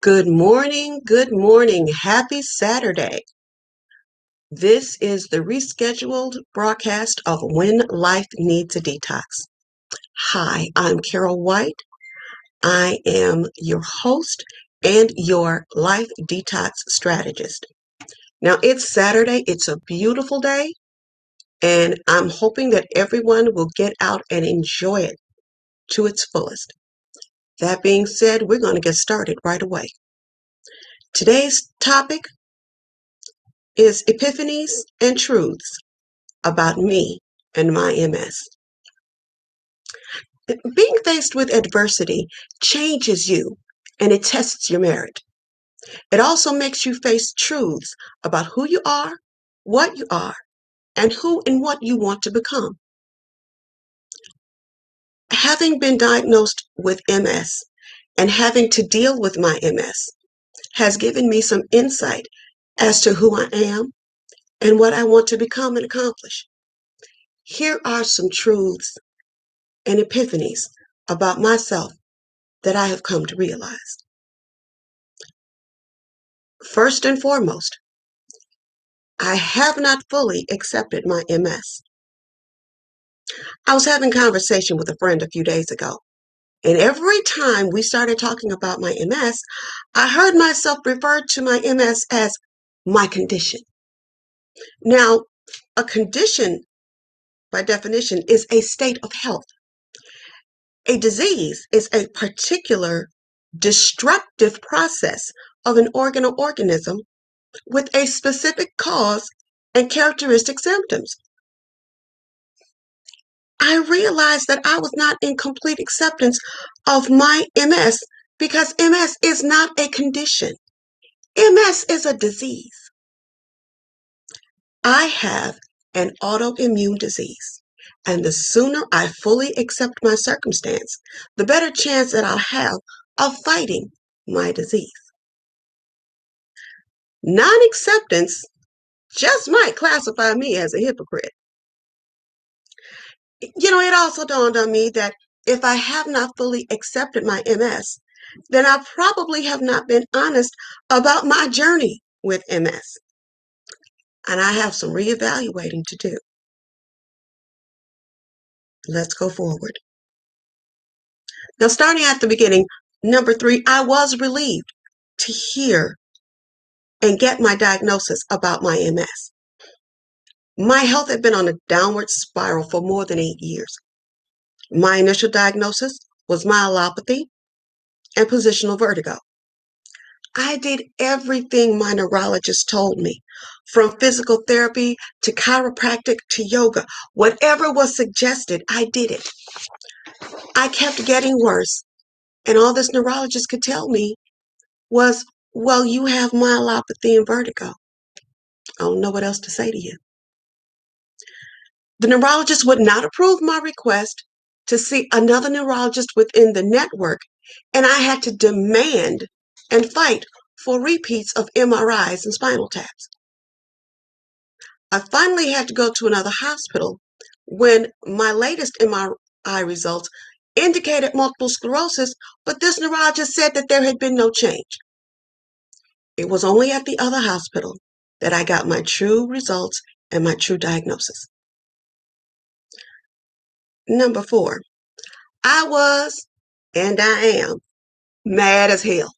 Good morning, good morning. Happy Saturday. This is the rescheduled broadcast of When Life Needs a Detox. Hi, I'm Carol White. I am your host and your life detox strategist. Now, it's Saturday. It's a beautiful day, and I'm hoping that everyone will get out and enjoy it to its fullest. That being said, we're going to get started right away. Today's topic is Epiphanies and Truths about me and my MS. Being faced with adversity changes you and it tests your merit. It also makes you face truths about who you are, and who and what you want to become. Having been diagnosed with MS and having to deal with my MS has given me some insight as to who I am and what I want to become and accomplish. Here are some truths and epiphanies about myself that I have come to realize. First and foremost, I have not fully accepted my MS. I was having a conversation with a friend a few days ago, and every time we started talking about my MS, I heard myself refer to my MS as my condition. Now, a condition, by definition, is a state of health. A disease is a particular destructive process of an organ or organism with a specific cause and characteristic symptoms. I realized that I was not in complete acceptance of my MS because MS is not a condition. MS is a disease. I have an autoimmune disease, and the sooner I fully accept my circumstance, the better chance that I'll have of fighting my disease. Non-acceptance just might classify me as a hypocrite. It also dawned on me that if I have not fully accepted my MS, then I probably have not been honest about my journey with MS. And I have some reevaluating to do. Let's go forward. Now, starting at the beginning, number 3, I was relieved to hear and get my diagnosis about my MS. My health had been on a downward spiral for more than 8 years. My initial diagnosis was myelopathy and positional vertigo. I did everything my neurologist told me, from physical therapy to chiropractic to yoga. Whatever was suggested, I did it. I kept getting worse, and all this neurologist could tell me was, well, you have myelopathy and vertigo. I don't know what else to say to you. The neurologist would not approve my request to see another neurologist within the network, and I had to demand and fight for repeats of MRIs and spinal taps. I finally had to go to another hospital when my latest MRI results indicated multiple sclerosis, but this neurologist said that there had been no change. It was only at the other hospital that I got my true results and my true diagnosis. Number 4, I was, and I am, mad as hell.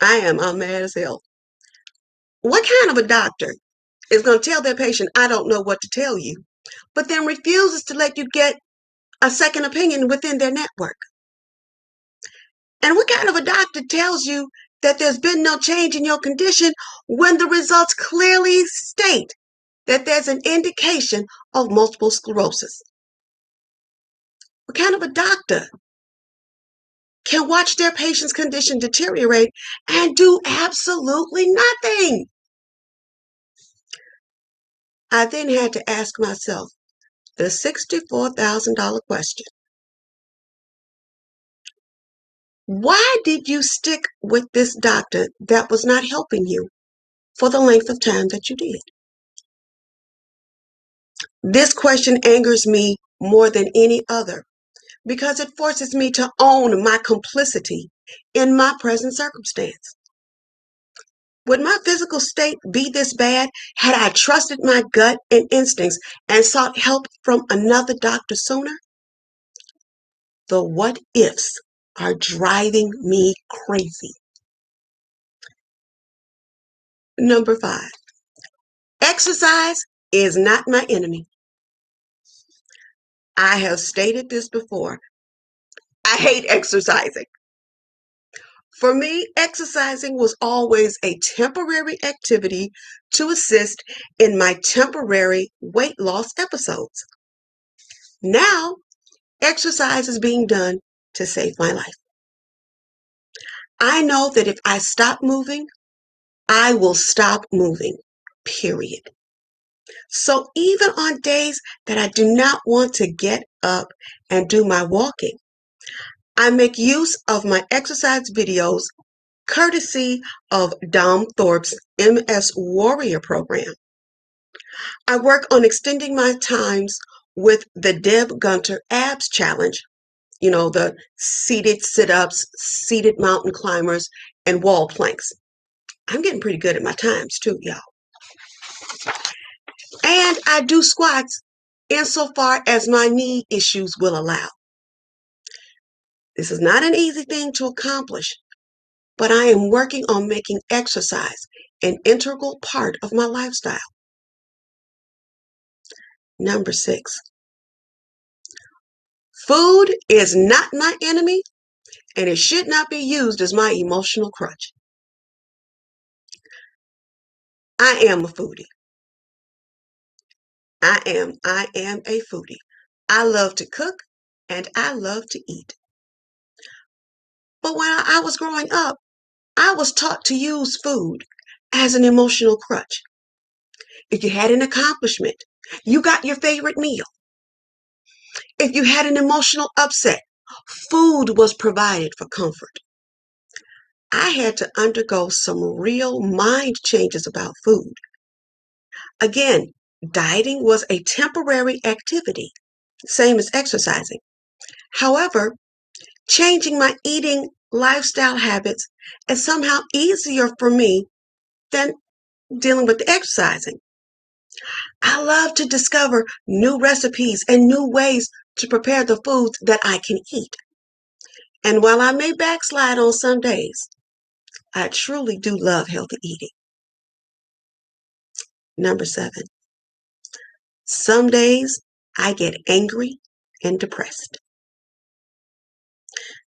I'm mad as hell. What kind of a doctor is going to tell their patient, I don't know what to tell you, but then refuses to let you get a second opinion within their network? And what kind of a doctor tells you that there's been no change in your condition when the results clearly state that there's an indication of multiple sclerosis? What kind of a doctor can watch their patient's condition deteriorate and do absolutely nothing? I then had to ask myself the $64,000 question. Why did you stick with this doctor that was not helping you for the length of time that you did? This question angers me more than any other because it forces me to own my complicity in my present circumstance. Would my physical state be this bad had I trusted my gut and instincts and sought help from another doctor sooner? The what ifs are driving me crazy. Number 5, exercise is not my enemy. I have stated this before. I hate exercising. For me, exercising was always a temporary activity to assist in my temporary weight loss episodes. Now, exercise is being done to save my life. I know that if I stop moving, I will stop moving, period. So even on days that I do not want to get up and do my walking, I make use of my exercise videos courtesy of Dom Thorpe's MS Warrior program. I work on extending my times with the Deb Gunter Abs Challenge, the seated sit-ups, seated mountain climbers, and wall planks. I'm getting pretty good at my times too, y'all. And I do squats insofar as my knee issues will allow. This is not an easy thing to accomplish, but I am working on making exercise an integral part of my lifestyle. Number 6, food is not my enemy, and it should not be used as my emotional crutch. I am a foodie. I am a foodie. I love to cook and I love to eat. But when I was growing up, I was taught to use food as an emotional crutch. If you had an accomplishment, you got your favorite meal. If you had an emotional upset, food was provided for comfort. I had to undergo some real mind changes about food. Again, dieting was a temporary activity, same as exercising. However, changing my eating lifestyle habits is somehow easier for me than dealing with the exercising. I love to discover new recipes and new ways to prepare the foods that I can eat. And while I may backslide on some days, I truly do love healthy eating. Number 7, some days I get angry and depressed.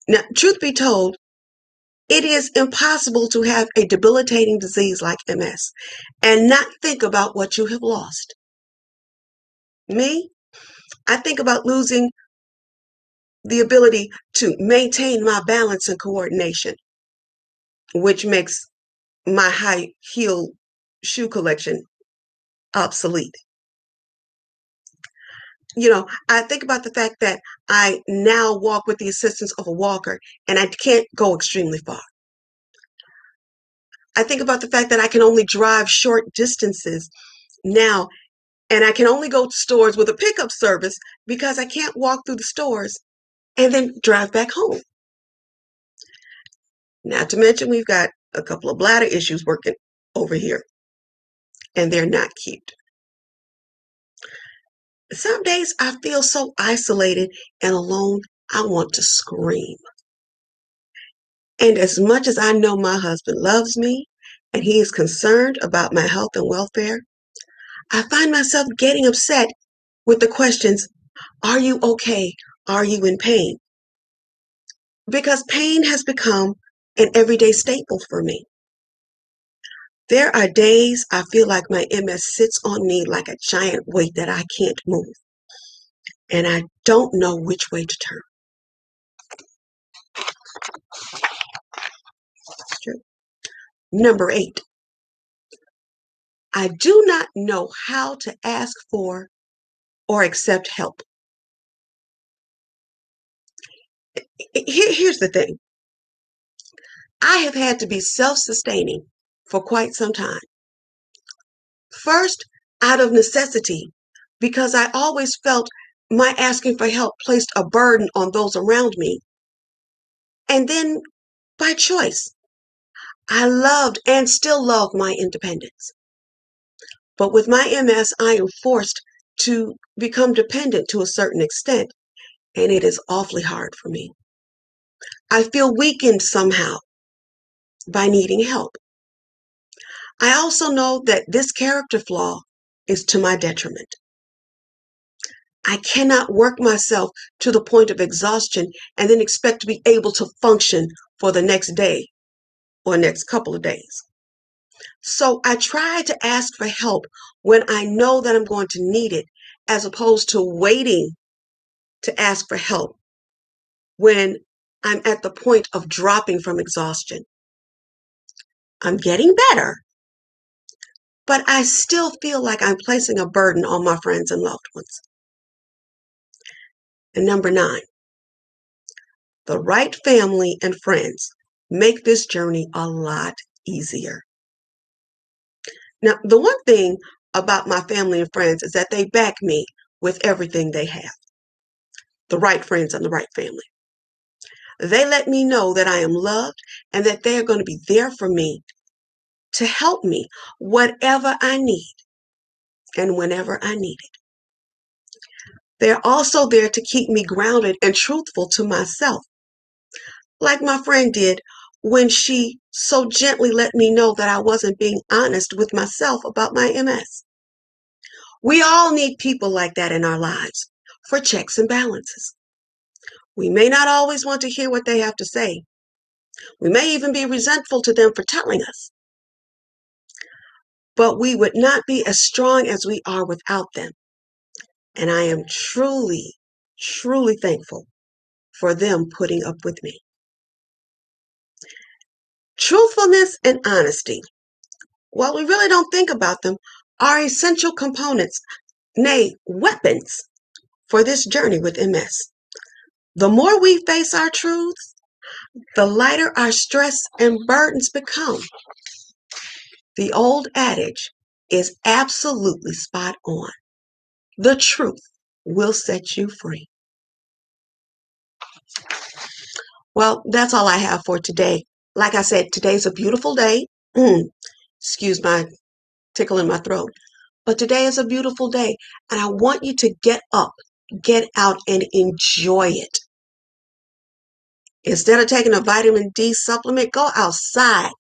Now, truth be told, it is impossible to have a debilitating disease like MS and not think about what you have lost. Me, I think about losing the ability to maintain my balance and coordination, which makes my high heel shoe collection obsolete. I think about the fact that I now walk with the assistance of a walker and I can't go extremely far. I think about the fact that I can only drive short distances now and I can only go to stores with a pickup service because I can't walk through the stores and then drive back home. Not to mention we've got a couple of bladder issues working over here and they're not cute. Some days I feel so isolated and alone, I want to scream. And as much as I know my husband loves me and he is concerned about my health and welfare, I find myself getting upset with the questions, are you okay? Are you in pain? Because pain has become an everyday staple for me. There are days I feel like my MS sits on me like a giant weight that I can't move. And I don't know which way to turn. Number 8, I do not know how to ask for or accept help. Here's the thing. I have had to be self-sustaining for quite some time. First, out of necessity, because I always felt my asking for help placed a burden on those around me. And then, by choice, I loved and still love my independence. But with my MS, I am forced to become dependent to a certain extent, and it is awfully hard for me. I feel weakened somehow by needing help. I also know that this character flaw is to my detriment. I cannot work myself to the point of exhaustion and then expect to be able to function for the next day or next couple of days. So I try to ask for help when I know that I'm going to need it, as opposed to waiting to ask for help when I'm at the point of dropping from exhaustion. I'm getting better, but I still feel like I'm placing a burden on my friends and loved ones. And number 9, the right family and friends make this journey a lot easier. Now, the one thing about my family and friends is that they back me with everything they have. The right friends and the right family. They let me know that I am loved and that they are going to be there for me to help me whatever I need and whenever I need it. They're also there to keep me grounded and truthful to myself, like my friend did when she so gently let me know that I wasn't being honest with myself about my MS. We all need people like that in our lives for checks and balances. We may not always want to hear what they have to say. We may even be resentful to them for telling us. But we would not be as strong as we are without them. And I am truly, truly thankful for them putting up with me. Truthfulness and honesty, while we really don't think about them, are essential components, nay, weapons, for this journey with MS. The more we face our truths, the lighter our stress and burdens become. The old adage is absolutely spot on. The truth will set you free. Well, that's all I have for today. Like I said, today's a beautiful day. Excuse my tickle in my throat. But today is a beautiful day, and I want you to get up, get out, and enjoy it. Instead of taking a vitamin D supplement, go outside.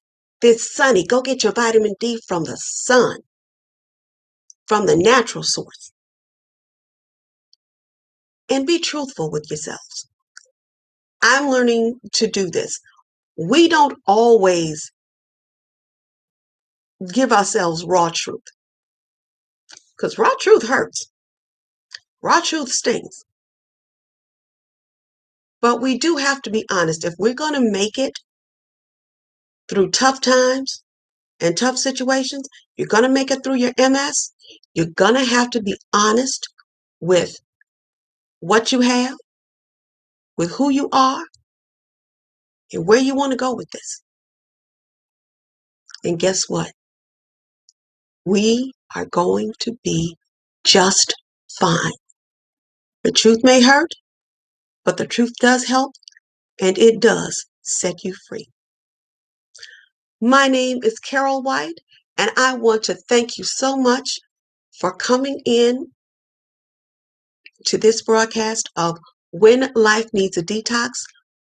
If it's sunny, go get your vitamin D from the sun, from the natural source. And be truthful with yourselves. I'm learning to do this. We don't always give ourselves raw truth, because raw truth hurts. Raw truth stings. But we do have to be honest. If we're going to make it through tough times and tough situations, you're going to make it through your MS, you're going to have to be honest with what you have, with who you are, and where you want to go with this. And guess what? We are going to be just fine. The truth may hurt, but the truth does help, and it does set you free. My name is Carol White, and I want to thank you so much for coming in to this broadcast of When Life Needs a Detox,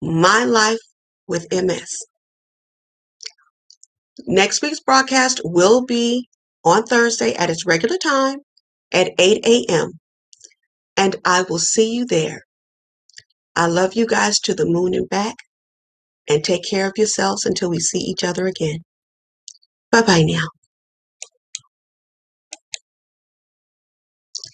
My Life with MS. Next week's broadcast will be on Thursday at its regular time at 8 a.m. And I will see you there. I love you guys to the moon and back, and take care of yourselves until we see each other again. Bye-bye now.